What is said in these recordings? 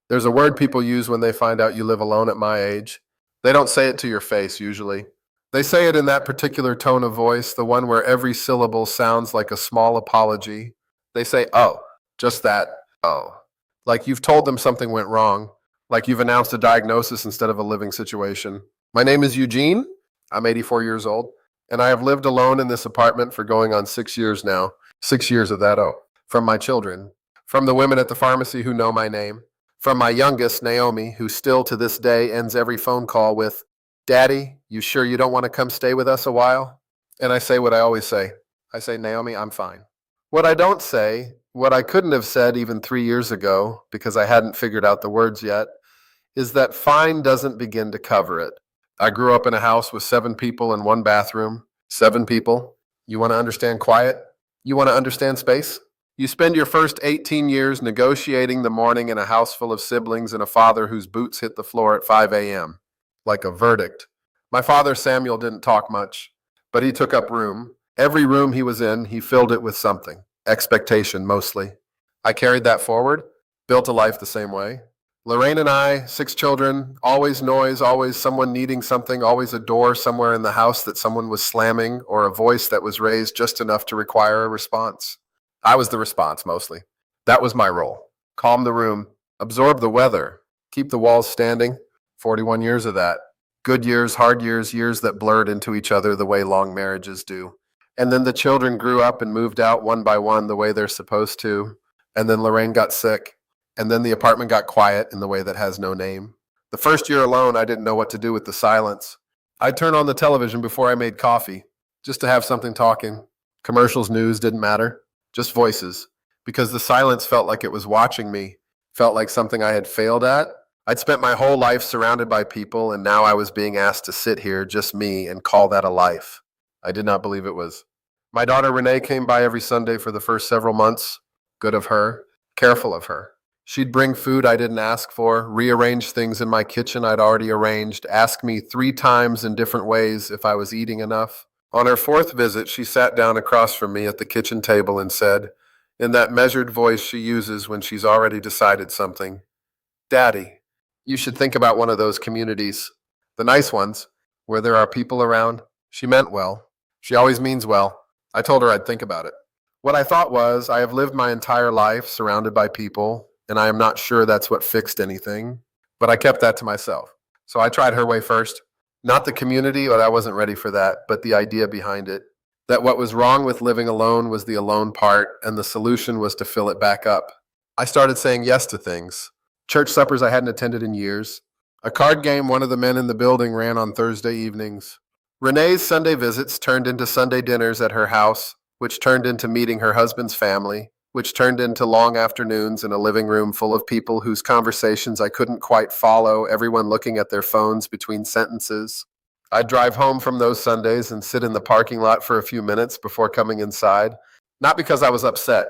There's a word people use when they find out you live alone at my age. They don't say it to your face, usually. They say it in that particular tone of voice, the one where every syllable sounds like a small apology. They say, oh, just that, oh. Like you've told them something went wrong, like you've announced a diagnosis instead of a living situation. My name is Eugene. I'm 84 years old, and I have lived alone in this apartment for going on 6 years now. 6 years of that, oh. From my children, from the women at the pharmacy who know my name, from my youngest, Naomi, who still to this day ends every phone call with, Daddy, you sure you don't want to come stay with us a while? And I say what I always say. I say, Naomi, I'm fine. What I don't say, what I couldn't have said even 3 years ago, because I hadn't figured out the words yet, is that fine doesn't begin to cover it. I grew up in a house with 7 people in one bathroom. 7 people. You want to understand quiet? You want to understand space? You spend your first 18 years negotiating the morning in a house full of siblings and a father whose boots hit the floor at 5 a.m. Like a verdict. My father, Samuel, didn't talk much, but he took up room. Every room he was in, he filled it with something. Expectation, mostly. I carried that forward, built a life the same way. Lorraine and I, 6 children, always noise, always someone needing something, always a door somewhere in the house that someone was slamming, or a voice that was raised just enough to require a response. I was the response, mostly. That was my role. Calm the room, absorb the weather, keep the walls standing. 41 years of that. Good years, hard years, years that blurred into each other the way long marriages do. And then the children grew up and moved out one by one the way they're supposed to. And then Lorraine got sick. And then the apartment got quiet in the way that has no name. The first year alone, I didn't know what to do with the silence. I'd turn on the television before I made coffee, just to have something talking. Commercials, news, didn't matter. Just voices. Because the silence felt like it was watching me, felt like something I had failed at. I'd spent my whole life surrounded by people, and now I was being asked to sit here, just me, and call that a life. I did not believe it was. My daughter Renee came by every Sunday for the first several months. Good of her. Careful of her. She'd bring food I didn't ask for, rearrange things in my kitchen I'd already arranged, ask me 3 times in different ways if I was eating enough. On her 4th visit, she sat down across from me at the kitchen table and said, in that measured voice she uses when she's already decided something, Daddy, you should think about one of those communities, the nice ones, where there are people around. She meant well. She always means well. I told her I'd think about it. What I thought was, I have lived my entire life surrounded by people, and I am not sure that's what fixed anything, but I kept that to myself. So I tried her way first. Not the community, but I wasn't ready for that, but the idea behind it. That what was wrong with living alone was the alone part, and the solution was to fill it back up. I started saying yes to things. Church suppers I hadn't attended in years. A card game one of the men in the building ran on Thursday evenings. Renee's Sunday visits turned into Sunday dinners at her house, which turned into meeting her husband's family, which turned into long afternoons in a living room full of people whose conversations I couldn't quite follow, everyone looking at their phones between sentences. I'd drive home from those Sundays and sit in the parking lot for a few minutes before coming inside, not because I was upset,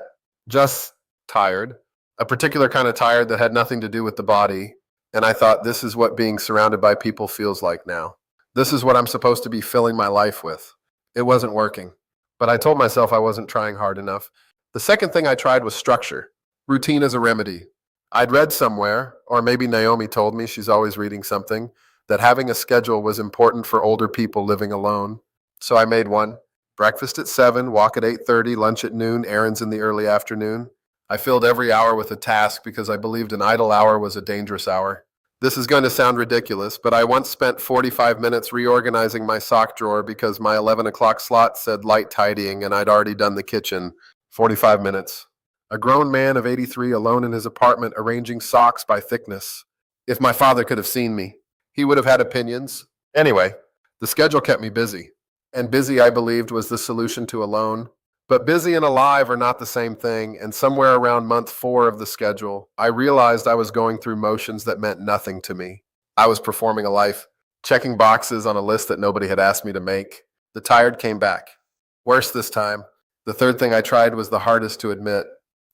just tired, a particular kind of tired that had nothing to do with the body, and I thought this is what being surrounded by people feels like now. This is what I'm supposed to be filling my life with. It wasn't working, but I told myself I wasn't trying hard enough. The second thing I tried was structure, routine as a remedy. I'd read somewhere, or maybe Naomi told me, she's always reading something, that having a schedule was important for older people living alone. So I made one. Breakfast at 7, walk at 8:30, lunch at noon, errands in the early afternoon. I filled every hour with a task because I believed an idle hour was a dangerous hour. This is going to sound ridiculous, but I once spent 45 minutes reorganizing my sock drawer because my 11 o'clock slot said light tidying and I'd already done the kitchen. 45 minutes. A grown man of 83 alone in his apartment arranging socks by thickness. If my father could have seen me, he would have had opinions. Anyway, the schedule kept me busy. And busy, I believed, was the solution to alone. But busy and alive are not the same thing, and somewhere around month 4 of the schedule, I realized I was going through motions that meant nothing to me. I was performing a life, checking boxes on a list that nobody had asked me to make. The tired came back. Worse this time. The third thing I tried was the hardest to admit.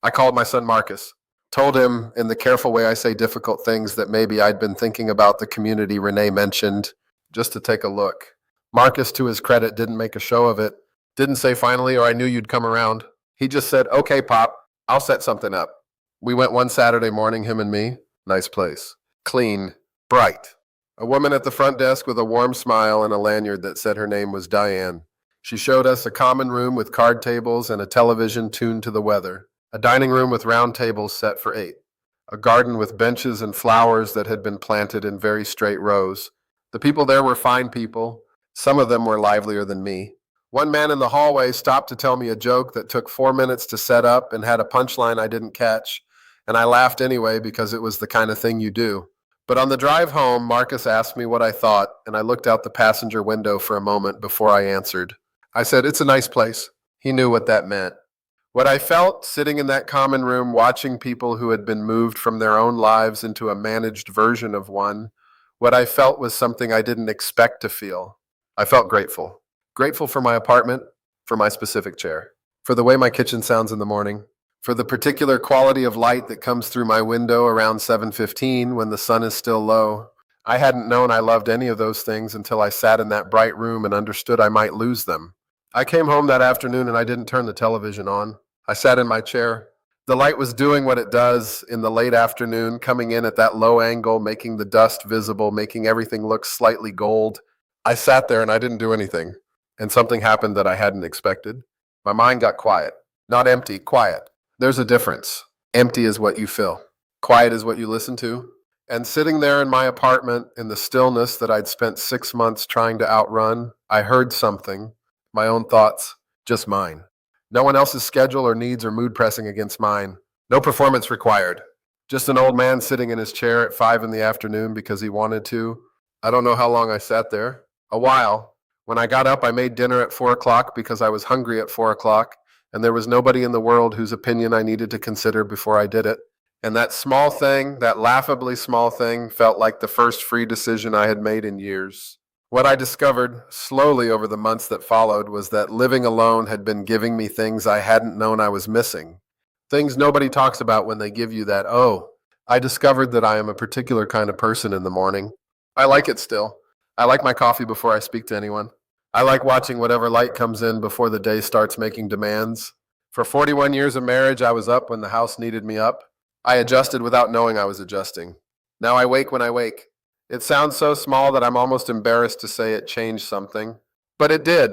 I called my son Marcus, told him in the careful way I say difficult things that maybe I'd been thinking about the community Renee mentioned, just to take a look. Marcus, to his credit, didn't make a show of it. Didn't say finally or I knew you'd come around. He just said, okay, Pop, I'll set something up. We went one Saturday morning, him and me. Nice place. Clean. Bright. A woman at the front desk with a warm smile and a lanyard that said her name was Diane. She showed us a common room with card tables and a television tuned to the weather, a dining room with round tables set for 8, a garden with benches and flowers that had been planted in very straight rows. The people there were fine people. Some of them were livelier than me. One man in the hallway stopped to tell me a joke that took 4 minutes to set up and had a punchline I didn't catch, and I laughed anyway because it was the kind of thing you do. But on the drive home, Marcus asked me what I thought, and I looked out the passenger window for a moment before I answered. I said, "It's a nice place." He knew what that meant. What I felt sitting in that common room watching people who had been moved from their own lives into a managed version of one, what I felt was something I didn't expect to feel. I felt grateful. Grateful for my apartment, for my specific chair, for the way my kitchen sounds in the morning, for the particular quality of light that comes through my window around 7:15 when the sun is still low. I hadn't known I loved any of those things until I sat in that bright room and understood I might lose them. I came home that afternoon and I didn't turn the television on. I sat in my chair. The light was doing what it does in the late afternoon, coming in at that low angle, making the dust visible, making everything look slightly gold. I sat there and I didn't do anything. And something happened that I hadn't expected. My mind got quiet. Not empty, quiet. There's a difference. Empty is what you fill. Quiet is what you listen to. And sitting there in my apartment in the stillness that I'd spent 6 months trying to outrun, I heard something, my own thoughts, just mine. No one else's schedule or needs or mood pressing against mine. No performance required. Just an old man sitting in his chair at 5 in the afternoon because he wanted to. I don't know how long I sat there. A while. When I got up, I made dinner at 4 o'clock because I was hungry at 4 o'clock, and there was nobody in the world whose opinion I needed to consider before I did it. And that small thing, that laughably small thing, felt like the first free decision I had made in years. What I discovered, slowly over the months that followed, was that living alone had been giving me things I hadn't known I was missing. Things nobody talks about when they give you that, oh. I discovered that I am a particular kind of person in the morning. I like it still. I like my coffee before I speak to anyone. I like watching whatever light comes in before the day starts making demands. For 41 years of marriage, I was up when the house needed me up. I adjusted without knowing I was adjusting. Now I wake when I wake. It sounds so small that I'm almost embarrassed to say it changed something. But it did.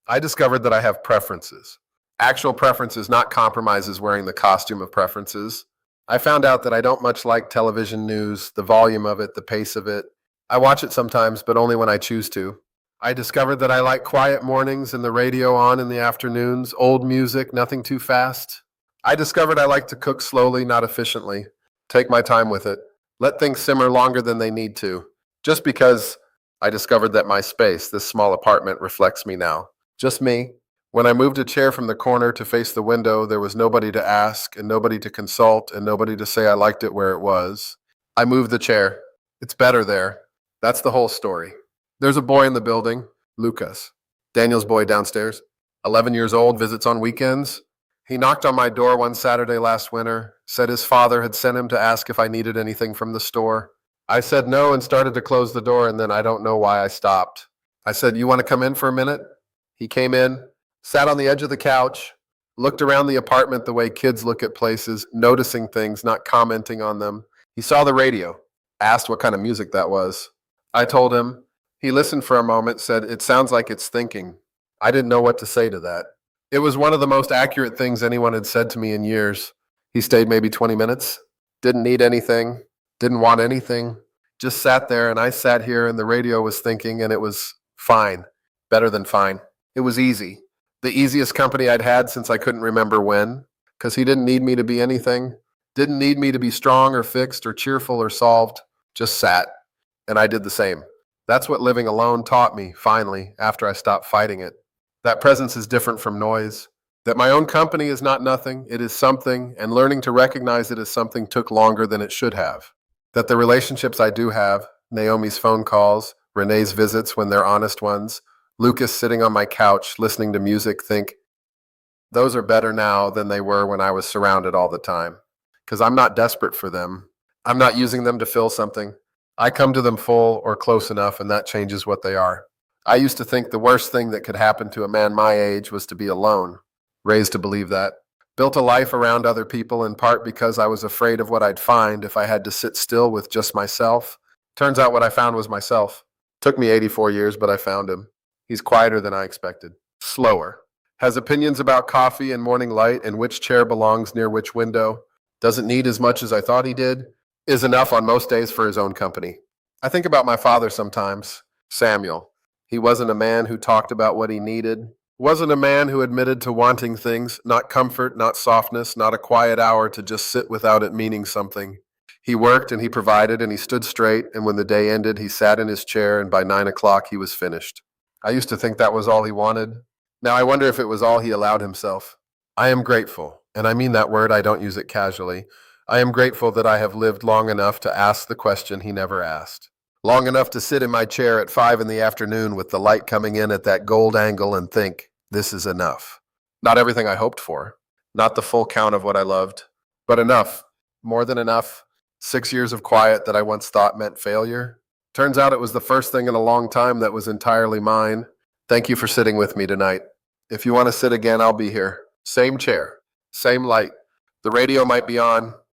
I discovered that I have preferences. Actual preferences, not compromises wearing the costume of preferences. I found out that I don't much like television news, the volume of it, the pace of it. I watch it sometimes, but only when I choose to. I discovered that I like quiet mornings and the radio on in the afternoons, old music, nothing too fast. I discovered I like to cook slowly, not efficiently. Take my time with it. Let things simmer longer than they need to. Just because I discovered that my space, this small apartment, reflects me now. Just me. When I moved a chair from the corner to face the window, there was nobody to ask and nobody to consult and nobody to say I liked it where it was. I moved the chair. It's better there. That's the whole story. There's a boy in the building, Lucas. Daniel's boy downstairs. 11 years old, visits on weekends. He knocked on my door one Saturday last winter, said his father had sent him to ask if I needed anything from the store. I said no and started to close the door, and then I don't know why I stopped. I said, "You want to come in for a minute?" He came in, sat on the edge of the couch, looked around the apartment the way kids look at places, noticing things, not commenting on them. He saw the radio, asked what kind of music that was. I told him. He listened for a moment, said, "It sounds like it's thinking." I didn't know what to say to that. It was one of the most accurate things anyone had said to me in years. He stayed maybe 20 minutes, didn't need anything, didn't want anything, just sat there, and I sat here and the radio was thinking, and it was fine, better than fine. It was easy. The easiest company I'd had since I couldn't remember when, because he didn't need me to be anything, didn't need me to be strong or fixed or cheerful or solved, just sat. And I did the same. That's what living alone taught me, finally, after I stopped fighting it. That presence is different from noise. That my own company is not nothing, it is something, and learning to recognize it as something took longer than it should have. That the relationships I do have, Naomi's phone calls, Renee's visits when they're honest ones, Lucas sitting on my couch listening to music, think, those are better now than they were when I was surrounded all the time. Because I'm not desperate for them. I'm not using them to fill something. I come to them full or close enough, and that changes what they are. I used to think the worst thing that could happen to a man my age was to be alone, raised to believe that. Built a life around other people in part because I was afraid of what I'd find if I had to sit still with just myself. Turns out what I found was myself. Took me 84 years, but I found him. He's quieter than I expected. Slower. Has opinions about coffee and morning light and which chair belongs near which window. Doesn't need as much as I thought he did. Is enough on most days for his own company. I think about my father sometimes, Samuel. He wasn't a man who talked about what he needed. Wasn't a man who admitted to wanting things, not comfort, not softness, not a quiet hour to just sit without it meaning something. He worked and he provided and he stood straight, and when the day ended, he sat in his chair, and by 9 o'clock he was finished. I used to think that was all he wanted. Now I wonder if it was all he allowed himself. I am grateful, and I mean that word, I don't use it casually. I am grateful that I have lived long enough to ask the question he never asked. Long enough to sit in my chair at 5 in the afternoon with the light coming in at that gold angle and think, this is enough. Not everything I hoped for, not the full count of what I loved, but enough, more than enough. 6 years of quiet that I once thought meant failure. Turns out it was the first thing in a long time that was entirely mine. Thank you for sitting with me tonight. If you want to sit again, I'll be here. Same chair, same light. The radio might be on,